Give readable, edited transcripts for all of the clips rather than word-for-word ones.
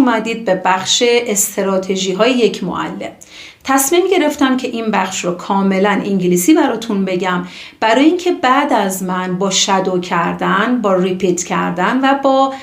اومدید به بخش استراتژی های یک معلم. تصمیم گرفتم که این بخش رو کاملا انگلیسی براتون بگم، برای اینکه بعد از من با شادو کردن، با ریپیت کردن و با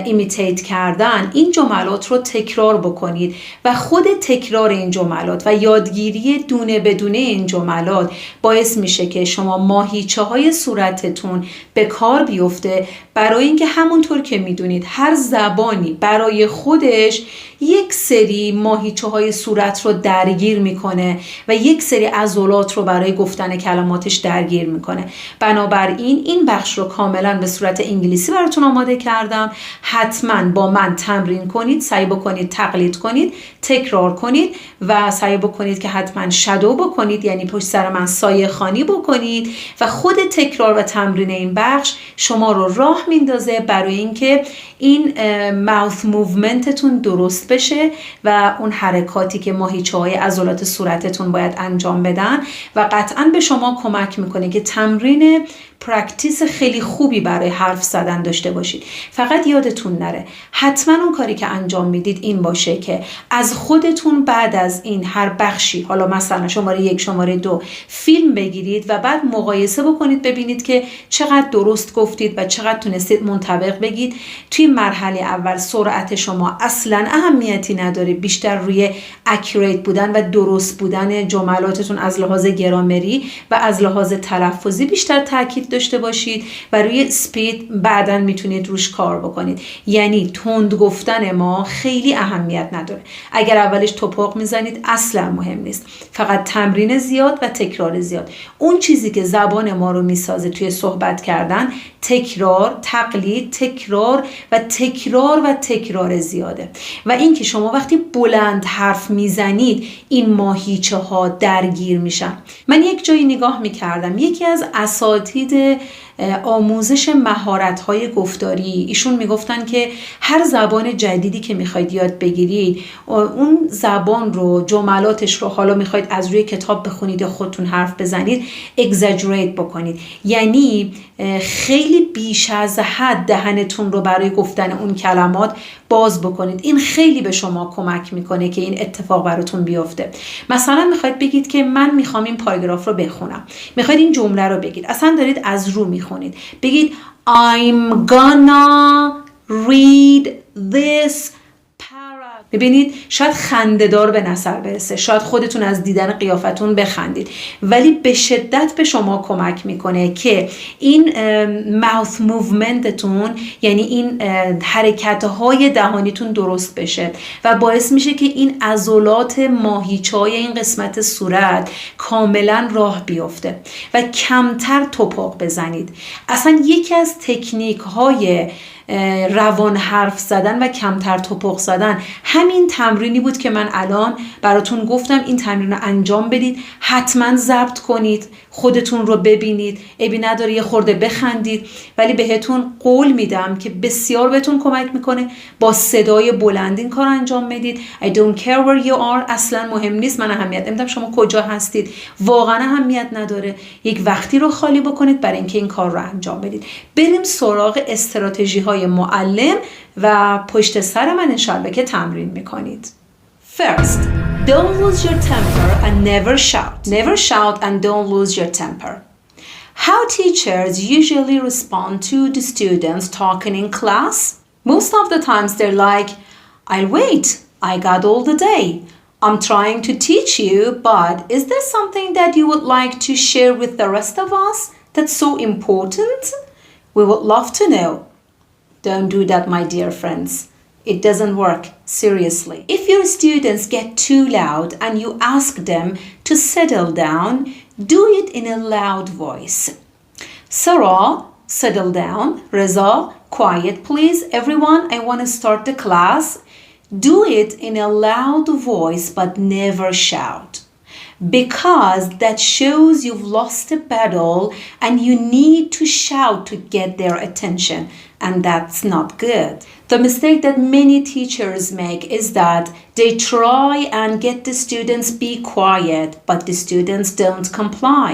ایمیتیت کردن این جملات رو تکرار بکنید و خود تکرار این جملات و یادگیری دونه بدونه این جملات باعث میشه که شما ماهیچه های صورتتون به کار بیفته، برای اینکه همونطور که میدونید هر زبانی برای خودش یک سری ماهیچه های صورت رو درگیر میکنه و یک سری عضلات رو برای گفتن کلماتش درگیر میکنه. بنابراین این بخش رو کاملا به صورت انگلیسی براتون آماده کردم. حتما با من تمرین کنید، سعی بکنید تقلید کنید، تکرار کنید و سعی بکنید که حتما شادو بکنید، یعنی پشت سر من سایه خوانی بکنید و خود تکرار و تمرین این بخش شما رو راه میندازه برای اینکه این ماوث موومنتتون درست بشه و اون حرکاتی که ماهیچه‌های عضلات صورتتون باید انجام بدن و قطعاً به شما کمک میکنه که تمرین پرکتیس خیلی خوبی برای حرف زدن داشته باشید. فقط یادتون نره حتما اون کاری که انجام میدید این باشه که از خودتون بعد از این هر بخشی، حالا مثلا شماره 1 شماره 2 فیلم بگیرید و بعد مقایسه بکنید، ببینید که چقدر درست گفتید و چقدر تونستید منطبق بگید. توی مرحله اول سرعت شما اصلا اهمیتی نداره، بیشتر روی اکوریت بودن و درست بودن جملاتتون از لحاظ گرامری و از لحاظ تلفظی بیشتر تاکید داشته باشید و روی سپید بعداً میتونید روش کار بکنید. یعنی تند گفتن ما خیلی اهمیت نداره، اگر اولش توپق میزنید اصلا مهم نیست، فقط تمرین زیاد و تکرار زیاد. اون چیزی که زبان ما رو میسازه توی صحبت کردن تکرار، تقلید، تکرار و تکرار و تکرار زیاده و اینکه شما وقتی بلند حرف میزنید این ماهیچه ها درگیر میشن. من یک جایی نگاه میکردم، یکی از اساتید آموزش مهارت‌های گفتاری، ایشون میگفتن که هر زبان جدیدی که میخواید یاد بگیرید، اون زبان رو، جملاتش رو، حالا میخواید از روی کتاب بخونید یا خودتون حرف بزنید، اگزاجریت بکنید، یعنی خیلی بیش از حد دهنتون رو برای گفتن اون کلمات باز بکنید. این خیلی به شما کمک میکنه که این اتفاق براتون بیفته. مثلا میخواید بگید که من میخوام این پاراگراف رو بخونم، میخواید این جمله رو بگید، اصلا دارید از رو میخونید، بگید I'm gonna read this. ببینید شاید خنده‌دار به نظر برسه، شاید خودتون از دیدن قیافتون بخندید، ولی به شدت به شما کمک میکنه که این ماوث موومنتتون، یعنی این حرکت‌های دهانیتون درست بشه و باعث میشه که این عضلات ماهیچه‌های این قسمت صورت کاملا راه بیفته و کمتر توپق بزنید. اصلا یکی از تکنیک‌های روان حرف زدن و کمتر توپق زدن همین تمرینی بود که من الان براتون گفتم. این تمرین رو انجام بدید، حتما ضبط کنید، خودتون رو ببینید، عیبی نداره یه خورده بخندید، ولی بهتون قول میدم که بسیار بهتون کمک میکنه. با صدای بلند این کار انجام بدید. I don't care where you are، اصلا مهم نیست، من اهمیت نمیدم شما کجا هستید، واقعا اهمیت نداره. یک وقتی رو خالی بکنید برای اینکه این کار رو انجام بدید. بریم سراغ استراتژی های معلم و پشت سر من انشالله که تمرین میکنید. First, don't lose your temper and never shout. Never shout and don't lose your temper. How teachers usually respond to the students talking in class? Most of the times they're like, I'll wait, I got all the day. I'm trying to teach you, but is there something that you would like to share with the rest of us that's so important? We would love to know. Don't do that, my dear friends. It doesn't work, seriously. If your students get too loud and you ask them to settle down, do it in a loud voice. Sarah, settle down. Reza, quiet please. Everyone, I want to start the class. Do it in a loud voice but never shout, because that shows you've lost a battle and you need to shout to get their attention, and that's not good. The mistake that many teachers make is that they try and get the students be quiet, but the students don't comply.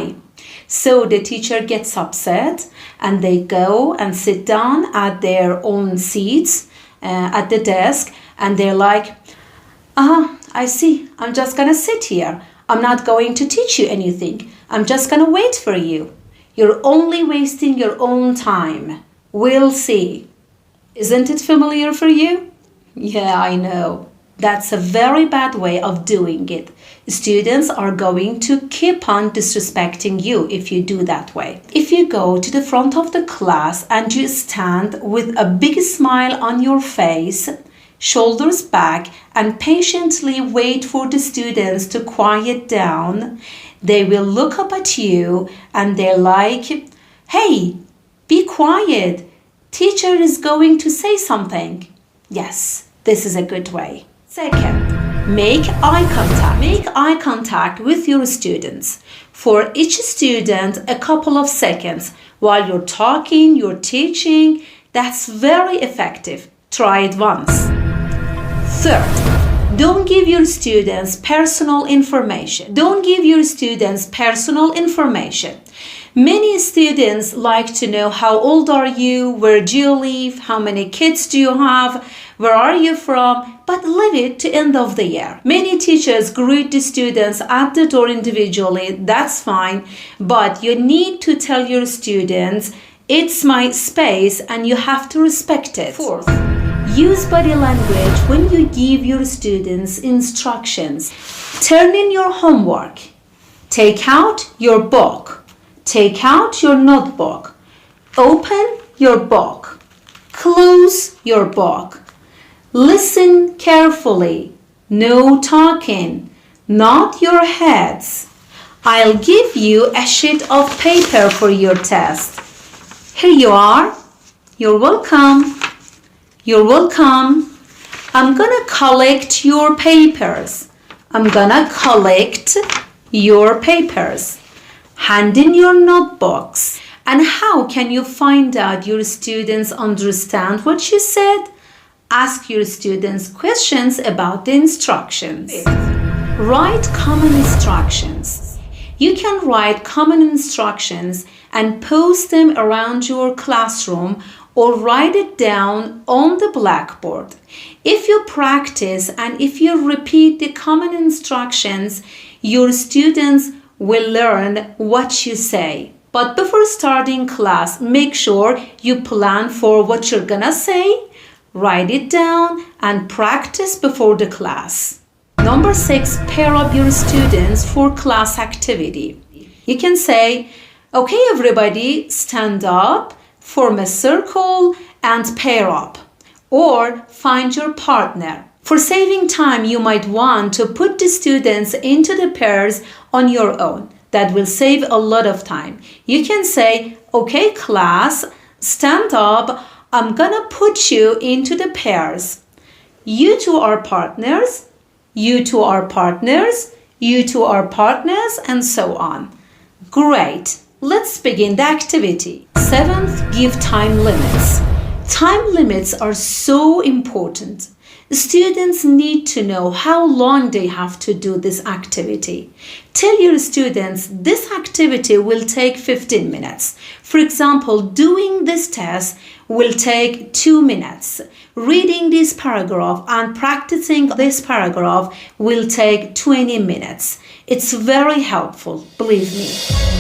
So the teacher gets upset and they go and sit down at their own seats at the desk, and they're like, I see. I'm just gonna sit here. I'm not going to teach you anything. I'm just gonna wait for you. You're only wasting your own time. We'll see. Isn't it familiar for you? Yeah, I know. That's a very bad way of doing it. Students are going to keep on disrespecting you if you do that way. If you go to the front of the class and you stand with a big smile on your face, shoulders back, and patiently wait for the students to quiet down, they will look up at you and they're like, hey, be quiet. Teacher is going to say something. Yes, this is a good way. Second, make eye contact. Make eye contact with your students. For each student, a couple of seconds. While you're talking, you're teaching. That's very effective. Try it once. Third, don't give your students personal information. Don't give your students personal information. Many students like to know how old are you, where do you live, how many kids do you have, where are you from, but leave it to end of the year. Many teachers greet the students at the door individually, that's fine, but you need to tell your students, it's my space and you have to respect it. Fourth, use body language when you give your students instructions. Turn in your homework. Take out your book. Take out your notebook. Open your book. Close your book. Listen carefully. No talking. Nod your heads. I'll give you a sheet of paper for your test. Here you are. You're welcome. You're welcome. I'm gonna collect your papers. I'm gonna collect your papers. Hand in your notebooks. And how can you find out your students understand what you said? Ask your students questions about the instructions. Write common instructions. You can write common instructions and post them around your classroom or write it down on the blackboard. If you practice and if you repeat the common instructions, your students will learn what you say. But before starting class, make sure you plan for what you're gonna say, write it down, and practice before the class. Number 6, pair up your students for class activity. You can say, okay, everybody, stand up, form a circle, and pair up. Or find your partner. For saving time, you might want to put the students into the pairs on your own. That will save a lot of time. You can say, okay, class, stand up. I'm gonna put you into the pairs. You two are partners. You two are partners. You two are partners, and so on. Great. Let's begin the activity. 7th, give time limits. Time limits are so important. Students need to know how long they have to do this activity. Tell your students this activity will take 15 minutes. For example, doing this test will take 2 minutes. Reading this paragraph and practicing this paragraph will take 20 minutes. It's very helpful, believe me.